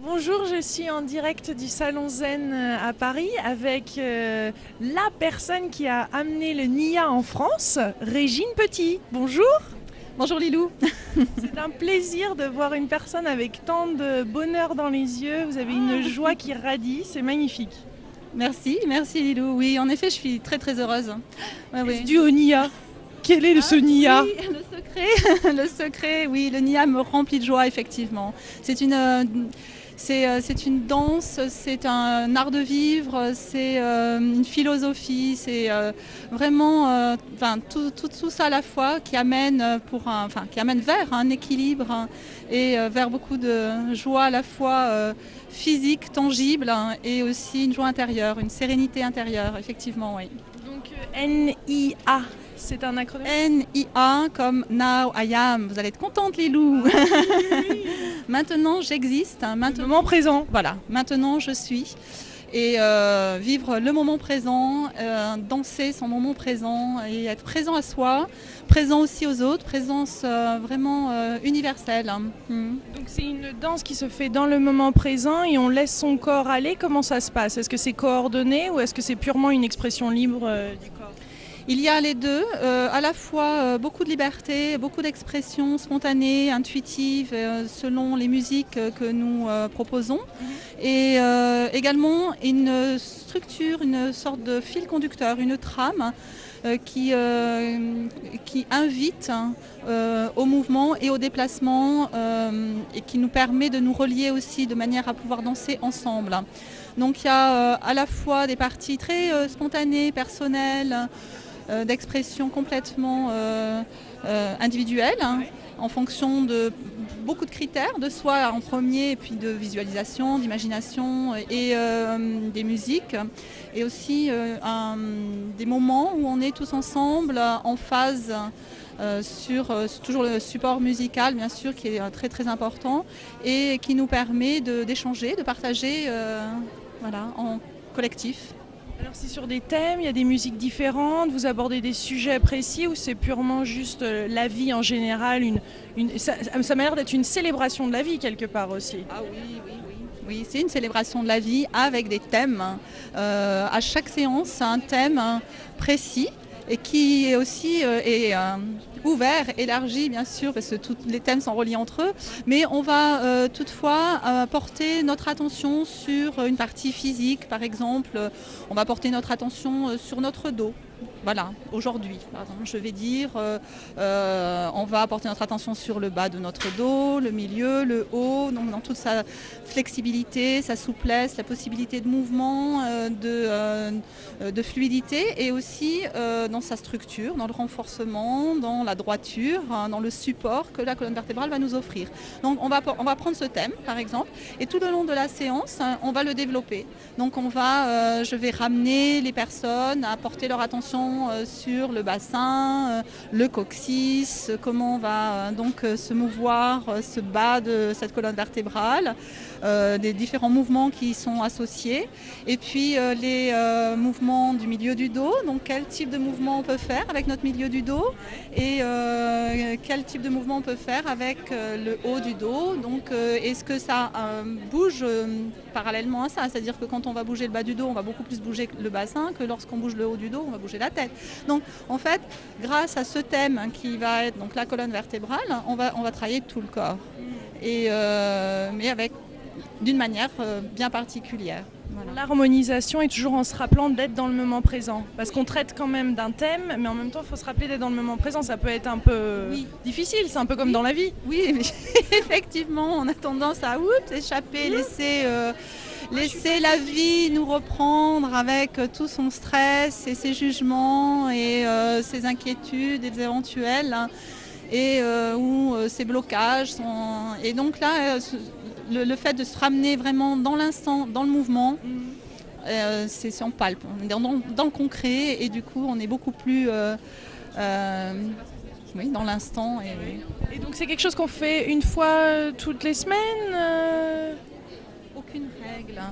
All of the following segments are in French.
Bonjour, je suis en direct du Salon Zen à Paris avec la personne qui a amené le Nia en France, Régine Petit. Bonjour. Bonjour Lilou. C'est un plaisir de voir une personne avec tant de bonheur dans les yeux. Vous avez une joie qui radie, c'est magnifique. Merci Lilou. Oui, en effet, je suis très très heureuse. Ouais, Est-ce dû au Nia? Quel est ce Nia? Oui, le secret, oui, le Nia me remplit de joie effectivement. C'est une danse, c'est un art de vivre, c'est une philosophie, c'est vraiment tout ça à la fois qui amène, qui amène vers un équilibre et vers beaucoup de joie à la fois physique, tangible et aussi une joie intérieure, une sérénité intérieure, effectivement, oui. Donc N-I-A, c'est un acronyme? N-I-A comme Now I Am. Vous allez être contente, Lilou. Maintenant, j'existe. Le moment présent. Voilà, maintenant, je suis. Et vivre le moment présent, danser son moment présent et être présent à soi, présent aussi aux autres, présence vraiment universelle. Donc c'est une danse qui se fait dans le moment présent et on laisse son corps aller. Comment ça se passe? Est-ce que c'est coordonné ou est-ce que c'est purement une expression libre du corps? Il y a les deux, à la fois beaucoup de liberté, beaucoup d'expression spontanée, intuitive, selon les musiques que nous proposons, et également une structure, une sorte de fil conducteur, une trame qui invite au mouvement et au déplacement et qui nous permet de nous relier aussi de manière à pouvoir danser ensemble. Donc il y a à la fois des parties très spontanées, personnelles, d'expression complètement individuelle, en fonction de beaucoup de critères, de soi en premier, et puis de visualisation, d'imagination et des musiques. Et aussi des moments où on est tous ensemble en phase sur toujours le support musical, bien sûr, qui est très très important et qui nous permet d'échanger, de partager en collectif. Alors c'est sur des thèmes, il y a des musiques différentes, vous abordez des sujets précis ou c'est purement juste la vie en général ça m'a l'air d'être une célébration de la vie quelque part aussi. Ah oui. Oui, c'est une célébration de la vie avec des thèmes. À chaque séance, un thème précis et qui est aussi ouvert, élargi bien sûr, parce que tous les thèmes sont reliés entre eux, mais on va toutefois porter notre attention sur une partie physique, par exemple, on va porter notre attention sur notre dos. Voilà, aujourd'hui, par exemple, je vais dire, on va porter notre attention sur le bas de notre dos, le milieu, le haut, donc dans toute sa flexibilité, sa souplesse, la possibilité de mouvement, de fluidité et aussi dans sa structure, dans le renforcement, dans la droiture, dans le support que la colonne vertébrale va nous offrir. Donc on va prendre ce thème, par exemple, et tout au long de la séance, on va le développer. Donc je vais ramener les personnes à porter leur attention sur le bassin, le coccyx, comment on va donc se mouvoir ce bas de cette colonne vertébrale, des différents mouvements qui sont associés, et puis les mouvements du milieu du dos, donc quel type de mouvement on peut faire avec notre milieu du dos et quel type de mouvement on peut faire avec le haut du dos, donc est-ce que ça bouge parallèlement à ça, c'est-à-dire que quand on va bouger le bas du dos, on va beaucoup plus bouger le bassin que lorsqu'on bouge le haut du dos, on va bouger la tête. Donc en fait, grâce à ce thème qui va être donc la colonne vertébrale, on va travailler tout le corps, et, mais d'une manière bien particulière. Voilà. L'harmonisation est toujours en se rappelant d'être dans le moment présent. Parce qu'on traite quand même d'un thème, mais en même temps, il faut se rappeler d'être dans le moment présent. Ça peut être un peu difficile, c'est un peu comme dans la vie. Oui, mais effectivement, on a tendance à échapper, laisser la vie nous reprendre avec tout son stress et ses jugements et ses inquiétudes éventuelles et où ces blocages sont... Et donc là, le fait de se ramener vraiment dans l'instant, dans le mouvement, c'est en palpe, on est dans le concret et du coup on est beaucoup plus dans l'instant. Et donc c'est quelque chose qu'on fait une fois toutes les semaines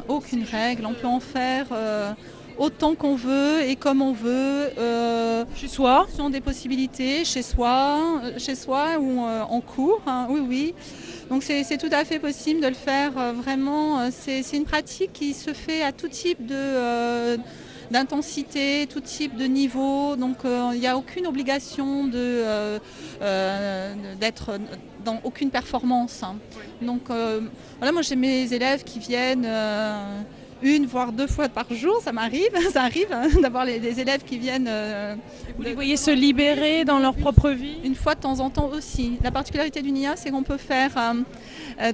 Aucune règle, on peut en faire autant qu'on veut et comme on veut. Chez soi ? Des possibilités, chez soi ou en cours, oui. Donc c'est tout à fait possible de le faire vraiment. C'est une pratique qui se fait à tout type d'intensité, tout type de niveau. Donc il n'y a aucune obligation d'être dans aucune performance. Donc voilà, moi j'ai mes élèves qui viennent une voire 2 fois par jour, ça arrive d'avoir des élèves qui viennent. Vous les voyez se libérer dans leur propre vie? Une fois de temps en temps aussi. La particularité du NIA, c'est qu'on peut faire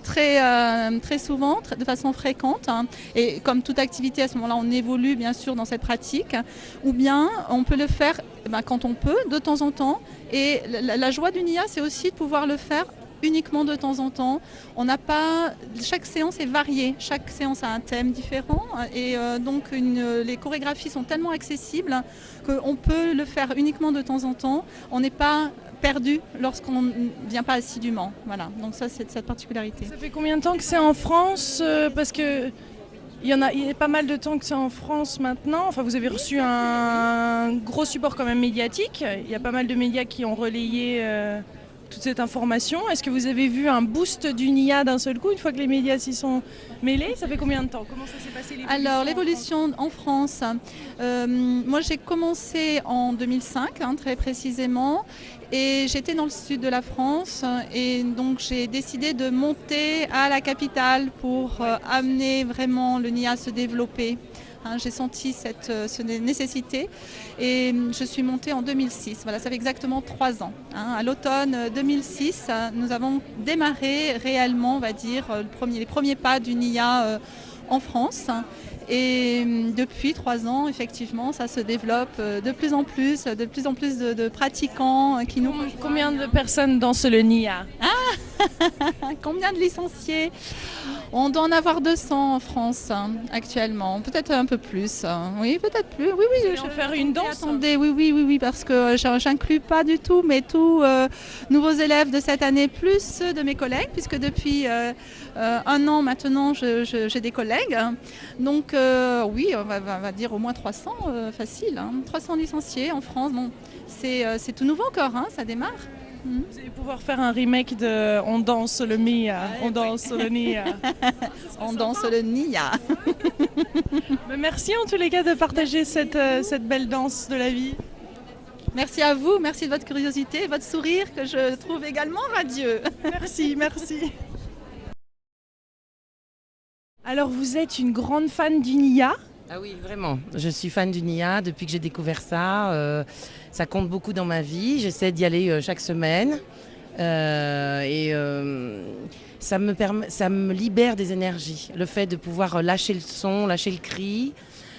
très souvent, de façon fréquente. Et comme toute activité, à ce moment-là, on évolue bien sûr dans cette pratique. Ou bien on peut le faire quand on peut, de temps en temps. Et la joie du NIA, c'est aussi de pouvoir le faire uniquement de temps en temps. Chaque séance est variée, chaque séance a un thème différent et donc les chorégraphies sont tellement accessibles qu'on peut le faire uniquement de temps en temps. On n'est pas perdu lorsqu'on ne vient pas assidûment. Voilà, donc ça c'est cette particularité. Ça fait combien de temps que c'est en France? Parce que il y a pas mal de temps que c'est en France maintenant. Enfin, vous avez reçu un gros support quand même médiatique. Il y a pas mal de médias qui ont relayé toute cette information. Est-ce que vous avez vu un boost du NIA d'un seul coup, une fois que les médias s'y sont mêlés? Ça fait combien de temps? Comment ça s'est passé l'évolution? Alors, l'évolution en France, moi j'ai commencé en 2005, très précisément, et j'étais dans le sud de la France, et donc j'ai décidé de monter à la capitale pour amener vraiment le NIA à se développer. J'ai senti cette nécessité et je suis montée en 2006. Voilà, ça fait exactement 3 ans. À l'automne 2006, nous avons démarré réellement, on va dire, les premiers pas du NIA en France. Et depuis 3 ans, effectivement, ça se développe de plus en plus de pratiquants qui nous rejoignent. Combien de personnes dansent le NIA? Combien de licenciés? On doit en avoir 200 en France actuellement, peut-être un peu plus. Oui, peut-être plus. Oui, je vais faire une danse. Attendez, oui, parce que j'inclus pas du tout mes nouveaux élèves de cette année, plus ceux de mes collègues, puisque depuis 1 an maintenant, j'ai des collègues. Donc oui, on va dire au moins 300, facile. 300 licenciés en France. Bon, c'est tout nouveau encore, ça démarre. Vous allez pouvoir faire un remake de On danse le Mia, on danse le Nia. On danse le Nia. Merci en tous les cas de partager cette belle danse de la vie. Merci à vous, merci de votre curiosité, votre sourire que je trouve également radieux. Merci. Alors vous êtes une grande fan du NIA? Ah oui, vraiment. Je suis fan du NIA depuis que j'ai découvert ça. Ça compte beaucoup dans ma vie. J'essaie d'y aller chaque semaine. Ça me libère des énergies. Le fait de pouvoir lâcher le son, lâcher le cri.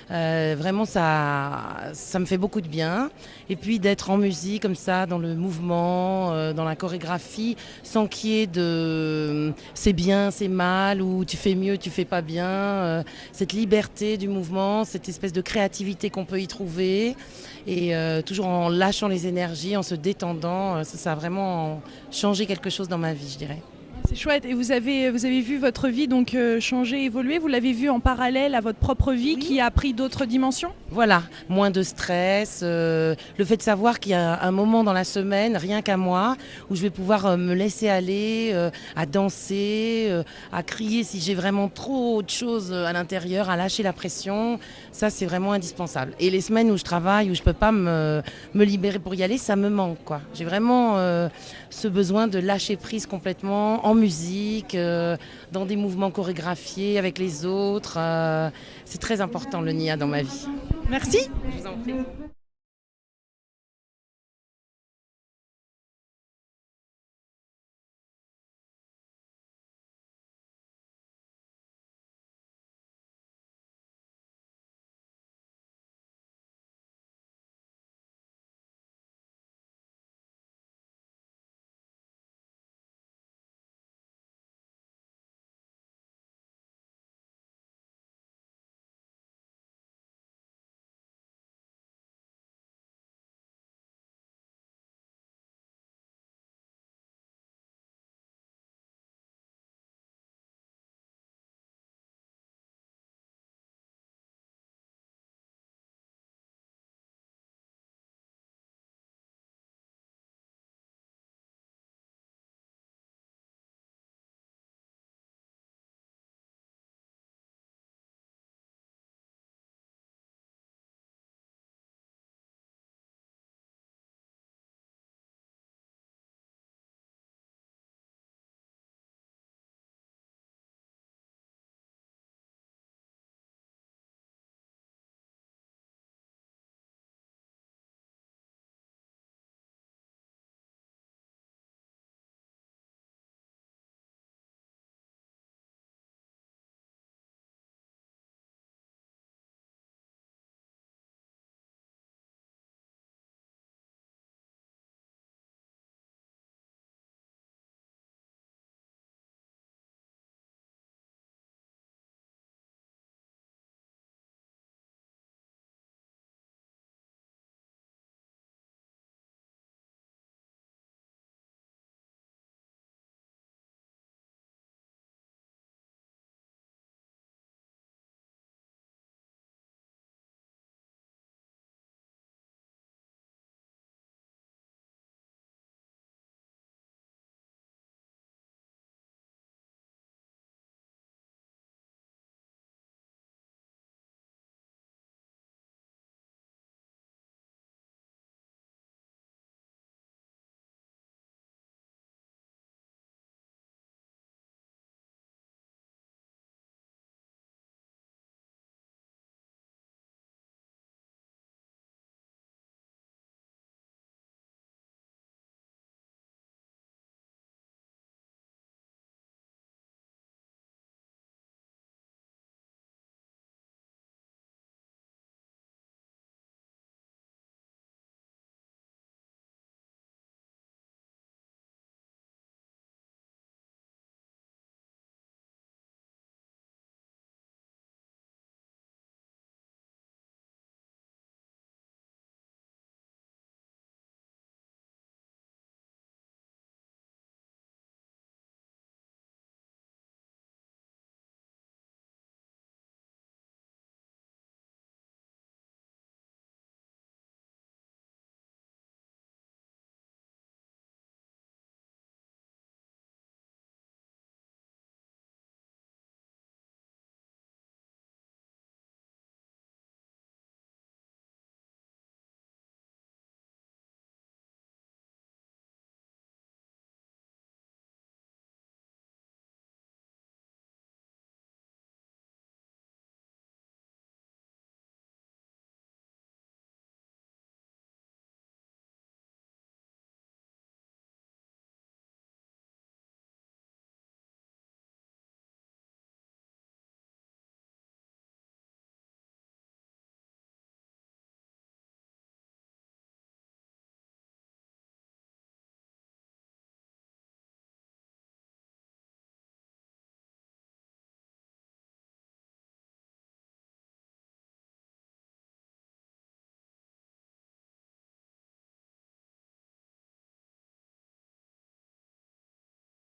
Vraiment, ça me fait beaucoup de bien. Et puis d'être en musique comme ça, dans le mouvement, dans la chorégraphie, sans qu'il y ait de c'est bien, c'est mal, ou tu fais mieux, tu fais pas bien. Cette liberté du mouvement, cette espèce de créativité qu'on peut y trouver. Et toujours en lâchant les énergies, en se détendant, ça a vraiment changé quelque chose dans ma vie, je dirais. C'est chouette. Et vous avez vu votre vie donc changer, évoluer. Vous l'avez vu en parallèle à votre propre vie qui a pris d'autres dimensions? Voilà, moins de stress. Le fait de savoir qu'il y a un moment dans la semaine, rien qu'à moi, où je vais pouvoir me laisser aller, à danser, à crier si j'ai vraiment trop de choses à l'intérieur, à lâcher la pression. Ça, c'est vraiment indispensable. Et les semaines où je travaille, où je ne peux pas me libérer pour y aller, ça me manque, quoi. J'ai vraiment ce besoin de lâcher prise complètement en musique, dans des mouvements chorégraphiés avec les autres. C'est très important le NIA dans ma vie. Merci. Je vous en prie.